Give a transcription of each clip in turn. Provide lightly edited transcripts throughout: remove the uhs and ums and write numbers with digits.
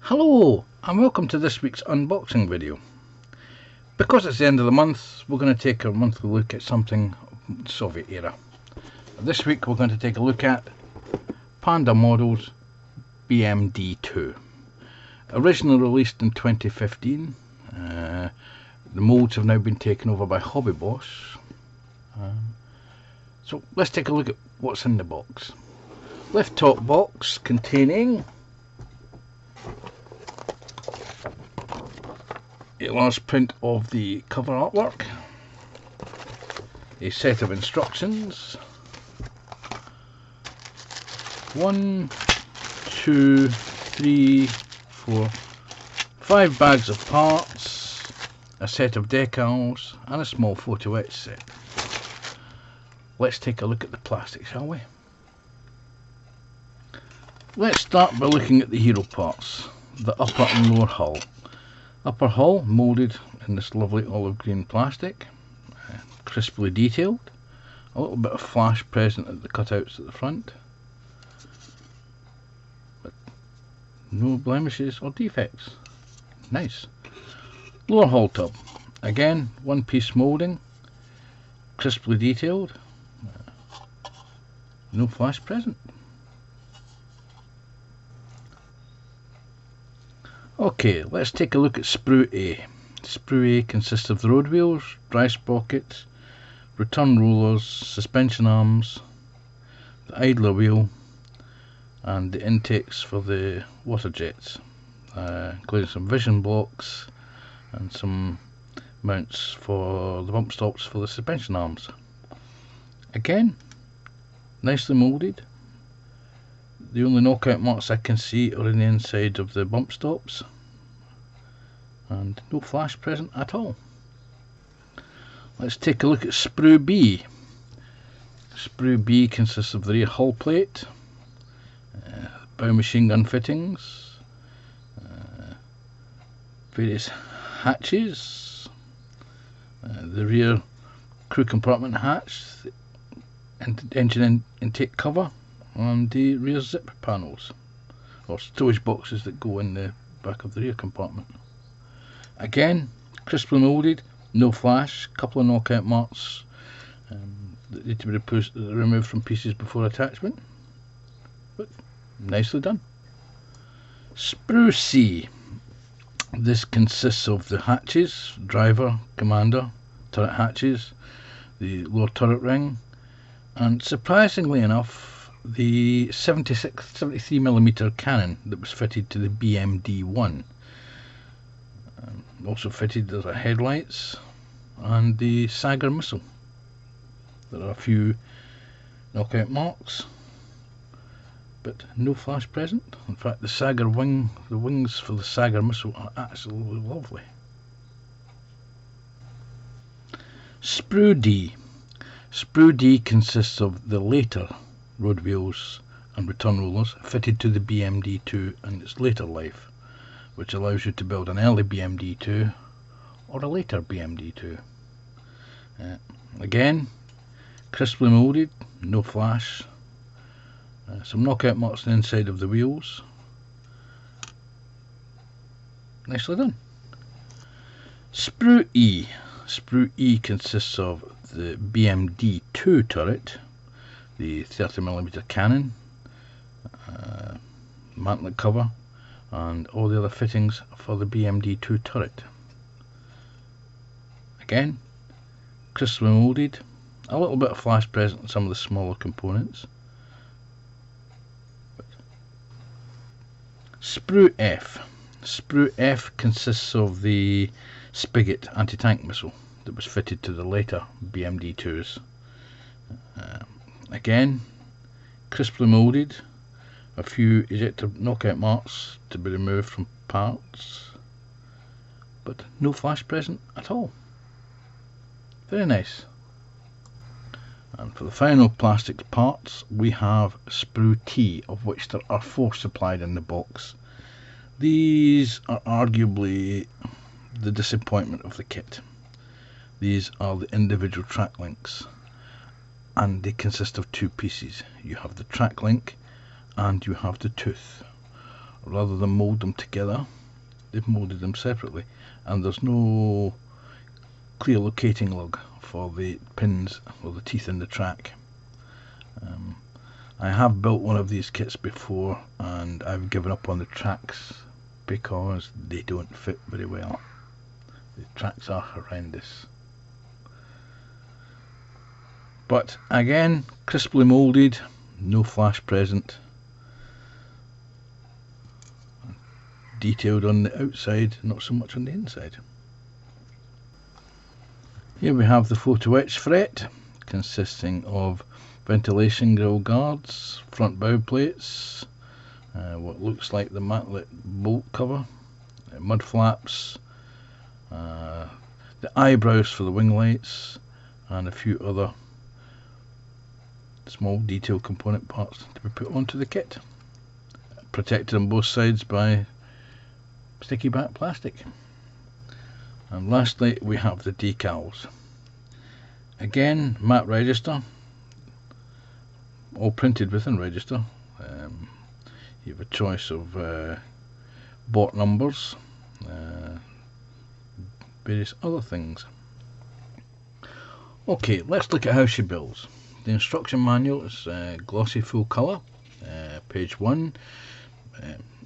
Hello and welcome to this week's unboxing video. Because it's the end of the month, we're going to take a monthly look at something Soviet era. This week we're going to take a look at Panda models BMD2. Originally released in 2015, the molds have now been taken over by Hobby Boss. So let's take a look at what's in the box. Left top box containing a large print of the cover artwork, a set of instructions, 1, 2, 3, 4, 5 bags of parts, a set of decals and a small photo etch set. Let's take a look at the plastic, shall we? Let's start by looking at the hero parts, the upper and lower hull. Upper hull moulded in this lovely olive green plastic, crisply detailed, a little bit of flash present at the cutouts at the front, but no blemishes or defects. Nice. Lower hull tub, again one piece moulding, crisply detailed, no flash present. Okay, let's take a look at Sprue A. Sprue A consists of the road wheels, dry sprockets, return rollers, suspension arms, the idler wheel and the intakes for the water jets, including some vision blocks and some mounts for the bump stops for the suspension arms. Again, nicely moulded. The only knockout marks I can see are in the inside of the bump stops, and no flash present at all. Let's take a look at Sprue B. Sprue B consists of the rear hull plate, bow machine gun fittings, various hatches, the rear crew compartment hatch, the engine intake cover, and the rear zip panels or stowage boxes that go in the back of the rear compartment. Again, crisply moulded, no flash, couple of knockout marks that need to be removed from pieces before attachment, but nicely done. Sprue C. This consists of the hatches, driver, commander, turret hatches, the lower turret ring, and surprisingly enough the 73mm cannon that was fitted to the BMD1. Also fitted there are headlights and the Sager missile. There are a few knockout marks, but no flash present. In fact, the Sager wings for the Sager missile are absolutely lovely. Sprue D. Sprue D consists of the later road wheels and return rollers fitted to the BMD2 in its later life, which allows you to build an early BMD2 or a later BMD2. Again, crisply moulded, no flash, some knockout marks on the inside of the wheels. Nicely done. Sprue E. Sprue E consists of the BMD2 turret, the 30mm cannon, mantlet cover, and all the other fittings for the BMD2 turret. Again, crisply moulded, a little bit of flash present in some of the smaller components. Sprue F. Sprue F consists of the Spigot anti-tank missile that was fitted to the later BMD2s. Again, crisply moulded, a few ejector knockout marks to be removed from parts, but no flash present at all. Very nice. And for the final plastic parts, we have Sprue T, of which there are 4 supplied in the box. These are arguably the disappointment of the kit. These are the individual track links, and they consist of 2 pieces. You have the track link and you have the tooth. rather than mould them together. They've moulded them separately, and there's no clear locating lug for the pins or the teeth in the track. I have built one of these kits before, and I've given up on the tracks because they don't fit very well. The tracks are horrendous. But again, crisply moulded, no flash present. Detailed on the outside, not so much on the inside. Here we have the photo etch fret, consisting of ventilation grill guards, front bow plates, what looks like the matlet bolt cover, mud flaps, the eyebrows for the wing lights, and a few other small detail component parts to be put onto the kit, protected on both sides by sticky back plastic. And lastly we have the decals. Again, matte register, all printed within register. You have a choice of bought numbers, various other things. Okay, let's look at how she builds. The instruction manual is glossy full colour, page 1,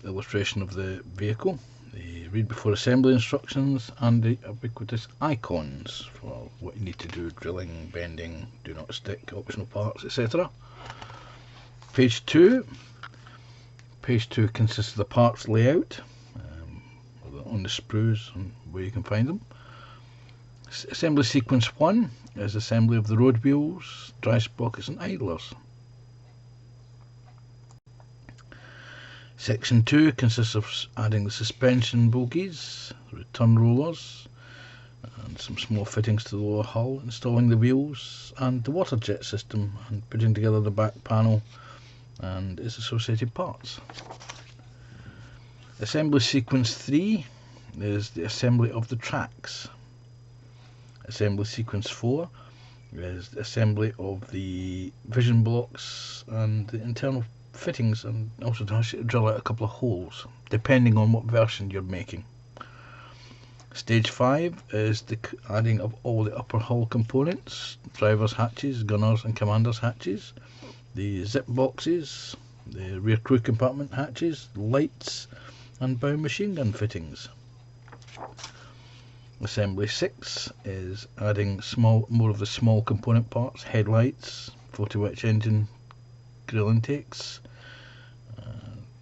illustration of the vehicle, the read before assembly instructions, and the ubiquitous icons for what you need to do: drilling, bending, do not stick, optional parts, etc. Page 2. Page 2 consists of the parts layout on the sprues and where you can find them. Assembly sequence 1 is assembly of the road wheels, dry sprockets and idlers. Section 2 consists of adding the suspension bogies, return rollers, and some small fittings to the lower hull, installing the wheels and the water jet system, and putting together the back panel and its associated parts. Assembly sequence 3 is the assembly of the tracks. Assembly sequence 4 is the assembly of the vision blocks and the internal fittings, and also to drill out a couple of holes depending on what version you're making. Stage 5 is the adding of all the upper hull components: driver's hatches, gunner's and commander's hatches, the zip boxes, the rear crew compartment hatches, lights and bow machine gun fittings. Assembly 6 is adding more of the small component parts: headlights, photo etch engine, grill intakes,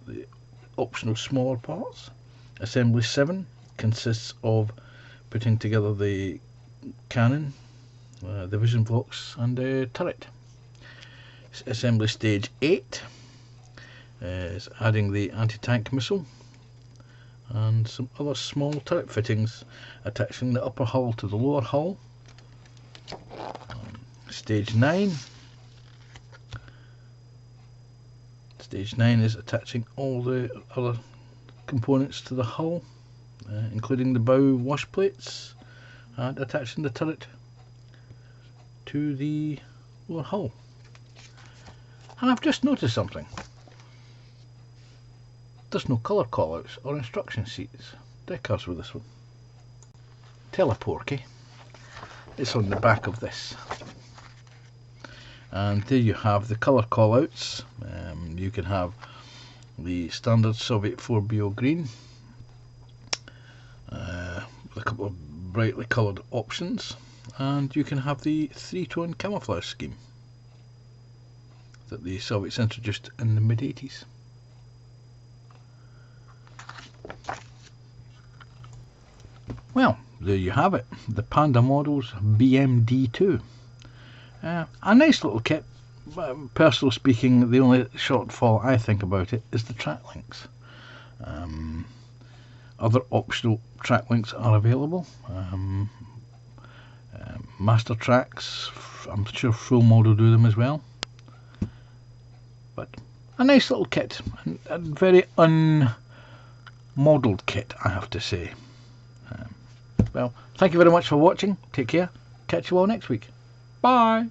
the optional smaller parts. Assembly 7 consists of putting together the cannon, the vision blocks and the turret. Assembly stage 8 is adding the anti-tank missile and some other small turret fittings, attaching the upper hull to the lower hull. Stage 9 is attaching all the other components to the hull, including the bow wash plates, and attaching the turret to the lower hull. And I've just noticed something. There's no colour callouts or instruction sheets. Decals with this one. Teleporky. It's on the back of this. And there you have the colour callouts. You can have the standard Soviet 4BO green, with a couple of brightly coloured options, and you can have the 3-tone camouflage scheme that the Soviets introduced in the mid-80s. Well, there you have it, the Panda Models BMD2. A nice little kit. Personally speaking, the only shortfall I think about it is the track links. Other optional track links are available. Master tracks, I'm sure full model do them as well. But a nice little kit, a very unmodelled kit, I have to say. Well, thank you very much for watching. Take care. Catch you all next week. Bye.